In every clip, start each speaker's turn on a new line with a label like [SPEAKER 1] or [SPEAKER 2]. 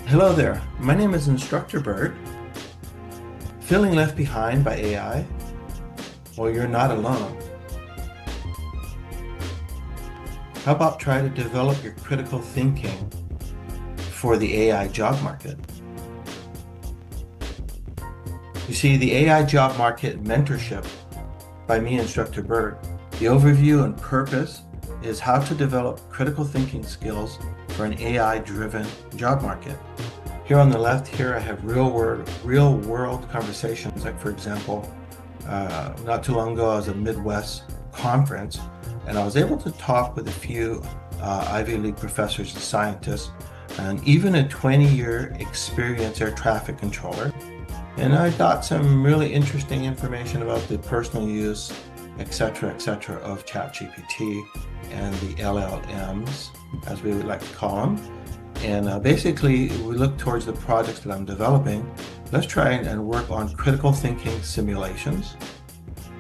[SPEAKER 1] Hello there, my name is Instructor Bert. Feeling left behind by AI? Well, you're not alone. How about try to develop your critical thinking for the AI job market? You see, the AI job market mentorship by me, Instructor Bert, the overview and purpose is how to develop critical thinking skills for an AI-driven job market. Here on the left here, I have real world conversations. Like for example, not too long ago, I was at a Midwest conference and I was able to talk with a few Ivy League professors and scientists and even a 20-year experienced air traffic controller. And I got some really interesting information about the personal use, etc., of ChatGPT and the LLMs, as we would like to call them. And basically, we look towards the projects that I'm developing. Let's try and work on critical thinking simulations,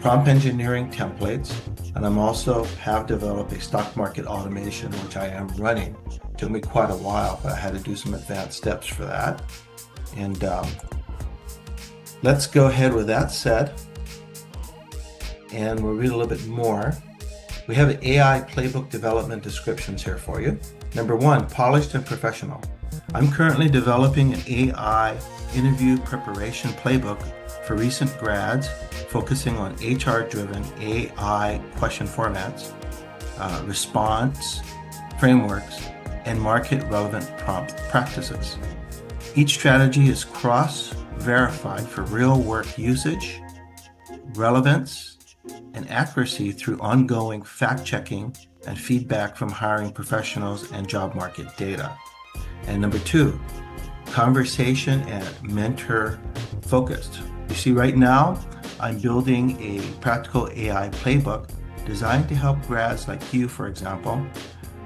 [SPEAKER 1] prompt engineering templates, and I'm also have developed a stock market automation, which I am running. It took me quite a while, but I had to do some advanced steps for that. And let's go ahead with that said, and we'll read a little bit more. We have AI playbook development descriptions here for you. Number one, polished and professional. I'm currently developing an AI interview preparation playbook for recent grads, focusing on HR-driven AI question formats, response frameworks, and market-relevant prompt practices. Each strategy is cross-verified for real-work usage, relevance, and accuracy through ongoing fact-checking and feedback from hiring professionals and job market data. And number two, conversation and mentor focused. You see, right now, I'm building a practical AI playbook designed to help grads like you, for example,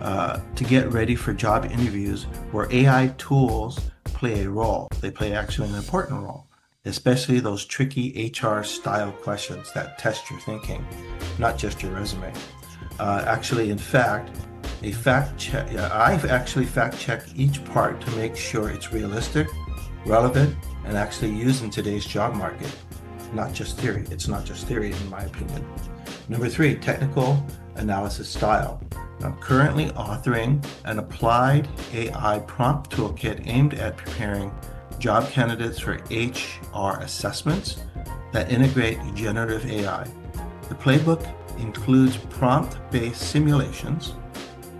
[SPEAKER 1] to get ready for job interviews where AI tools play a role. They play actually an important role, especially those tricky HR style questions that test your thinking, not just your resume. Actually, in fact, I've actually fact-checked each part to make sure it's realistic, relevant, and actually used in today's job market. Not just theory. It's not just theory, in my opinion. Number three, technical analysis style. I'm currently authoring an applied AI prompt toolkit aimed at preparing job candidates for HR assessments that integrate generative AI. The playbook includes prompt-based simulations,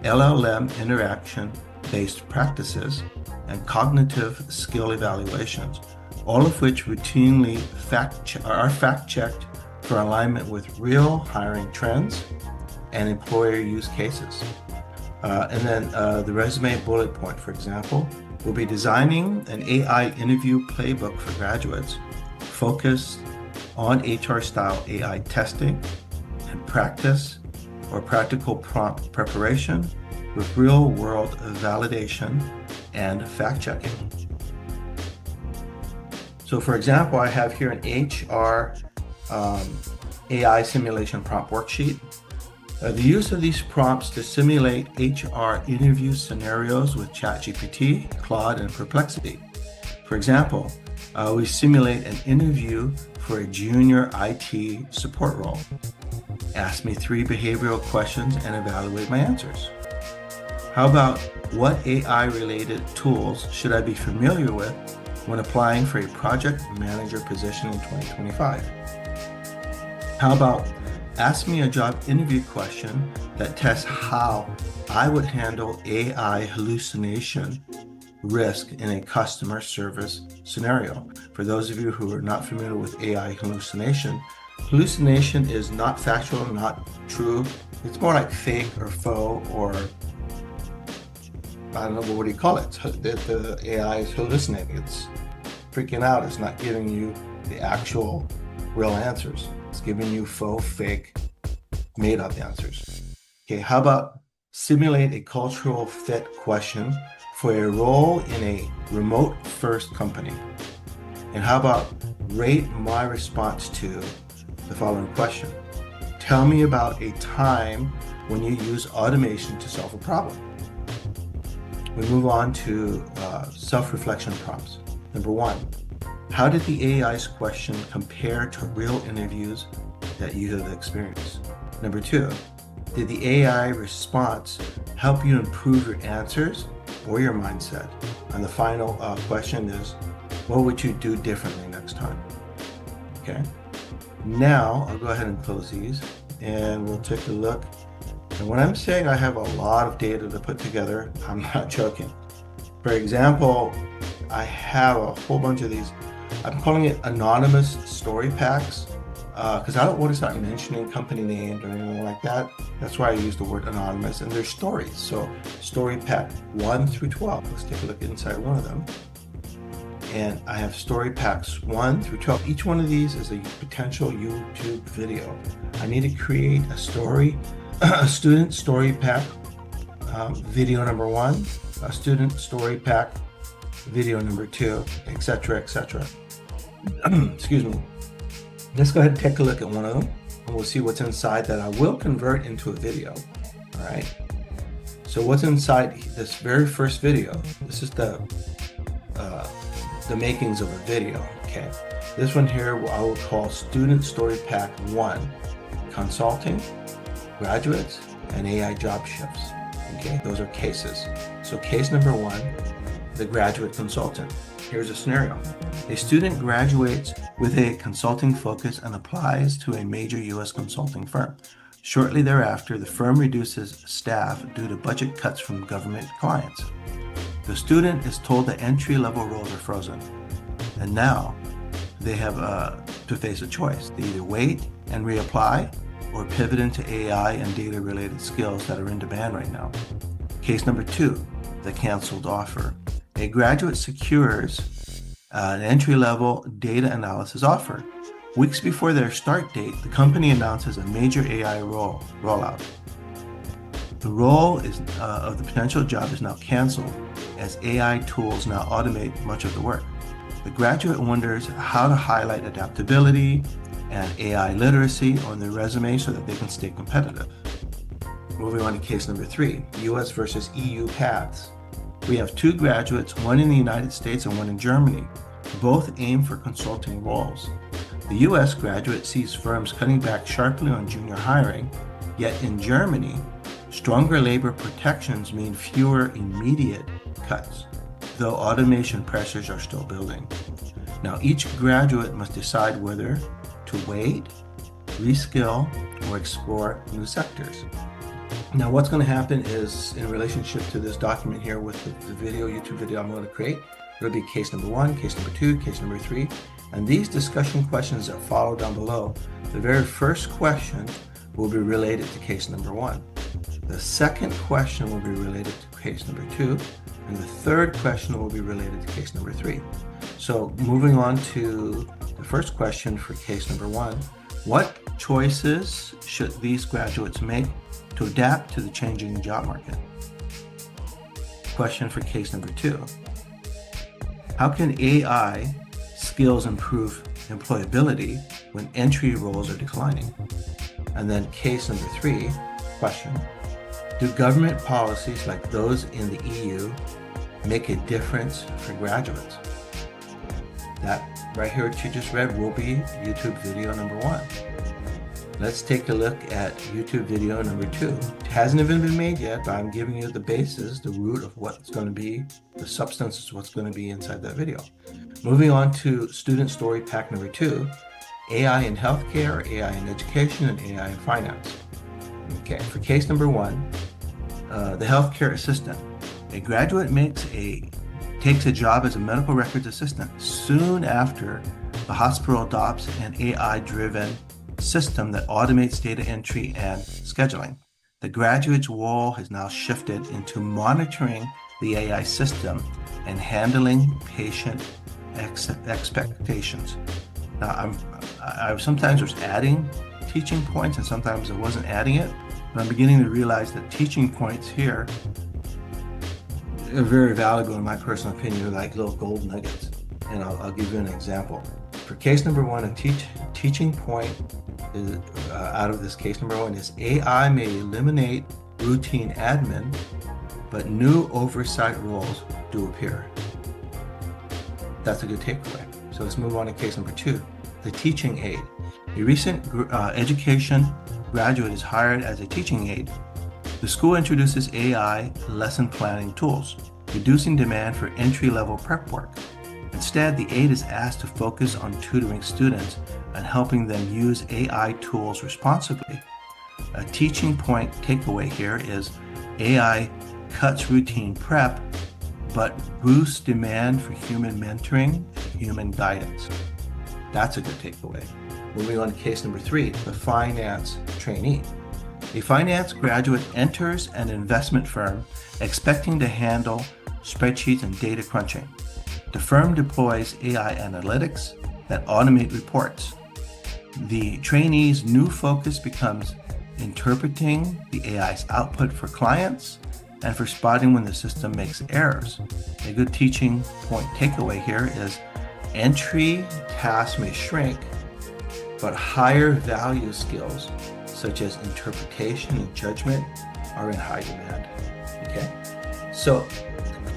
[SPEAKER 1] LLM interaction-based practices, and cognitive skill evaluations, all of which routinely are fact-checked for alignment with real hiring trends and employer use cases. And then the resume bullet point, for example, we'll be designing an AI interview playbook for graduates focused on HR-style AI testing and practice or practical prompt preparation with real-world validation and fact-checking. So for example, I have here an HR AI simulation prompt worksheet. The use of these prompts to simulate HR interview scenarios with ChatGPT, Claude, and Perplexity. For example, we simulate an interview for a junior IT support role. Ask me 3 behavioral questions and evaluate my answers. How about what AI-related tools should I be familiar with when applying for a project manager position in 2025? How about ask me a job interview question that tests how I would handle AI hallucination risk in a customer service scenario. For those of you who are not familiar with AI hallucination is not factual, not true. It's more like fake or faux, or I don't know, what do you call it? The AI is hallucinating. It's freaking out. It's not giving you the actual real answers. It's giving you faux, fake, made up answers. Okay, how about simulate a cultural fit question for a role in a remote first company? And how about rate my response to the following question? Tell me about a time when you use automation to solve a problem. We move on to self-reflection prompts. Number one, how did the AI's question compare to real interviews that you have experienced? Number two, did the AI response help you improve your answers or your mindset? And the final question is, what would you do differently next time? Okay. Now I'll go ahead and close these and we'll take a look. And when I'm saying I have a lot of data to put together, I'm not joking. For example, I have a whole bunch of these. I'm calling it anonymous story packs because I don't want to start mentioning company names or anything like that. That's why I use the word anonymous, and they're stories. So story pack 1 through 12. Let's take a look inside one of them. And I have story packs 1 through 12. Each one of these is a potential YouTube video. I need to create a story, a student story pack video number 1, a student story pack video number 2, etc., etc. Excuse me. Let's go ahead and take a look at one of them, and we'll see what's inside that I will convert into a video. All right. So what's inside this very first video? This is the makings of a video. Okay. This one here I will call Student Story Pack 1, Consulting, Graduates, and AI Job Shifts. Okay. Those are cases. So case number 1, the graduate consultant. Here's a scenario. A student graduates with a consulting focus and applies to a major U.S. consulting firm. Shortly thereafter, the firm reduces staff due to budget cuts from government clients. The student is told that entry-level roles are frozen, and now they have to face a choice. They either wait and reapply or pivot into AI and data-related skills that are in demand right now. Case number 2, the canceled offer. A graduate secures an entry-level data analysis offer. Weeks before their start date, the company announces a major AI rollout. The role of the potential job is now canceled as AI tools now automate much of the work. The graduate wonders how to highlight adaptability and AI literacy on their resume so that they can stay competitive. Moving on to case number 3, US versus EU paths. We have 2 graduates, one in the United States and one in Germany. Both aim for consulting roles. The US graduate sees firms cutting back sharply on junior hiring, yet in Germany, stronger labor protections mean fewer immediate cuts, though automation pressures are still building. Now, each graduate must decide whether to wait, reskill, or explore new sectors. Now, what's going to happen is, in relationship to this document here with the YouTube video I'm going to create, it'll be case number 1, case number 2, case number 3, and these discussion questions that follow down below, the very first question will be related to case number 1. The second question will be related to case number 2, and the third question will be related to case number 3. So moving on to the first question for case number 1, what choices should these graduates make to adapt to the changing job market? Question for case number 2, how can AI skills improve employability when entry roles are declining? And then case number 3, question, do government policies like those in the EU make a difference for graduates? That right here, what you just read, will be YouTube video number 1. Let's take a look at YouTube video number 2. It hasn't even been made yet, but I'm giving you the basis, the root of what's going to be, the substance is what's going to be inside that video. Moving on to student story pack number 2, AI in healthcare, AI in education, and AI in finance. Okay, for case number 1, the healthcare assistant. A graduate takes a job as a medical records assistant. Soon after, the hospital adopts an AI-driven system that automates data entry and scheduling. The graduate's role has now shifted into monitoring the AI system and handling patient expectations. Now, I sometimes was adding teaching points and sometimes I wasn't adding it, but I'm beginning to realize that teaching points here are very valuable in my personal opinion. They're like little gold nuggets. And I'll give you an example. For case number 1, a teaching point is, out of this case number 1 is AI may eliminate routine admin but new oversight roles do appear. That's a good takeaway. So let's move on to case number 2, the teaching aid. A recent education graduate is hired as a teaching aid. The school introduces AI lesson planning tools, reducing demand for entry-level prep work. Instead, the aide is asked to focus on tutoring students and helping them use AI tools responsibly. A teaching point takeaway here is AI cuts routine prep, but boosts demand for human mentoring, human guidance. That's a good takeaway. Moving on to case number 3, the finance trainee. A finance graduate enters an investment firm expecting to handle spreadsheets and data crunching. The firm deploys AI analytics that automate reports. The trainee's new focus becomes interpreting the AI's output for clients and for spotting when the system makes errors. A good teaching point takeaway here is entry tasks may shrink, but higher value skills such as interpretation and judgment are in high demand. Okay, so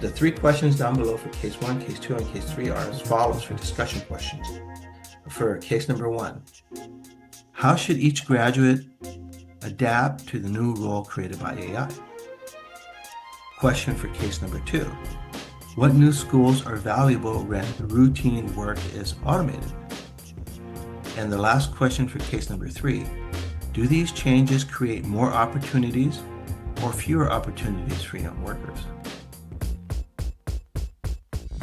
[SPEAKER 1] the 3 questions down below for case 1, case 2, and case 3 are as follows for discussion questions. For case number 1, how should each graduate adapt to the new role created by AI? Question for case number 2, what new skills are valuable when routine work is automated? And the last question for case number 3, do these changes create more opportunities or fewer opportunities for young workers?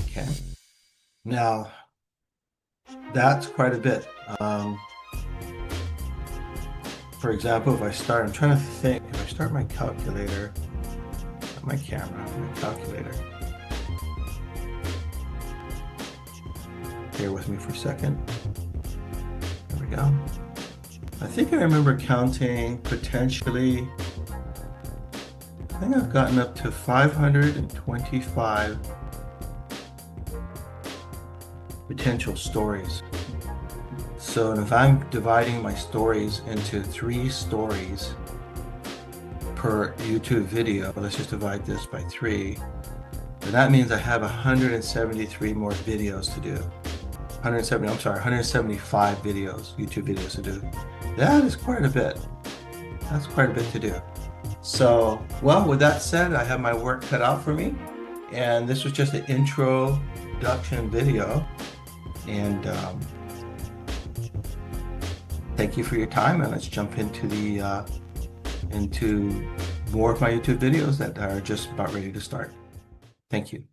[SPEAKER 1] Okay, now that's quite a bit. For example, if I start, I'm trying to think, if I start my calculator, not my camera, my calculator. Bear with me for a second. There we go. I think I remember counting potentially, I think I've gotten up to 525 potential stories. So if I'm dividing my stories into 3 stories per YouTube video, let's just divide this by 3, then that means I have 173 more videos to do. 175 videos, YouTube videos to do. That is quite a bit. That's quite a bit to do. So, well, with that said, I have my work cut out for me. And this was just an introduction video. And thank you for your time. And let's jump into into more of my YouTube videos that are just about ready to start. Thank you.